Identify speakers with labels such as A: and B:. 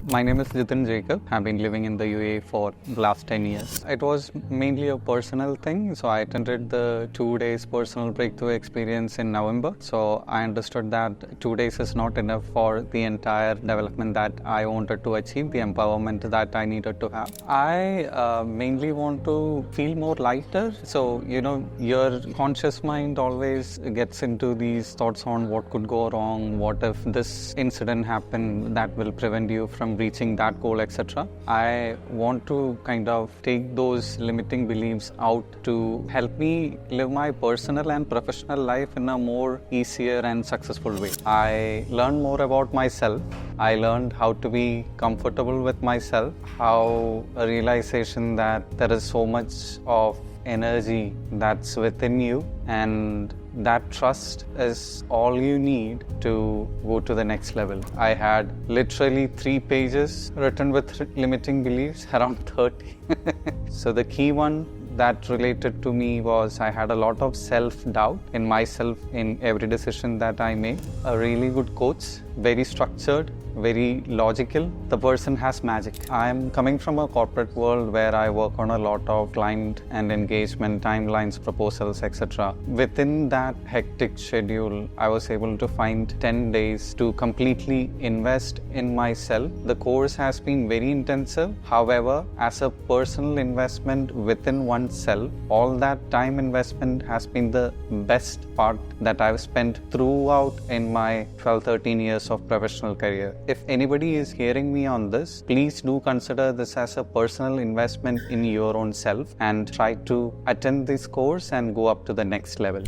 A: My name is Jitin Jacob. I've been living in the UAE for the last 10 years. It was mainly a personal thing. So I attended the 2 days personal breakthrough experience in November. So I understood that 2 days is not enough for the entire development that I wanted to achieve, the empowerment that I needed to have. I mainly want to feel more lighter. So, your conscious mind always gets into these thoughts on what could go wrong, what if this incident happened that will prevent you from reaching that goal, etc. I want to kind of take those limiting beliefs out to help me live my personal and professional life in a more easier and successful way. I learned more about myself. I learned how to be comfortable with myself, how a realization that there is so much of energy that's within you, and that trust is all you need to go to the next level. I had literally 3 pages written with limiting beliefs, around 30. So the key one that related to me was I had a lot of self-doubt in myself in every decision that I made. A really good coach, very structured, very logical. The person has magic. I'm coming from a corporate world where I work on a lot of client and engagement, timelines, proposals, etc. Within that hectic schedule, I was able to find 10 days to completely invest in myself. The course has been very intensive. However, as a personal investment within oneself, all that time investment has been the best part that I've spent throughout in my 12-13 years of professional career. If anybody is hearing me on this, please do consider this as a personal investment in your own self and try to attend this course and go up to the next level.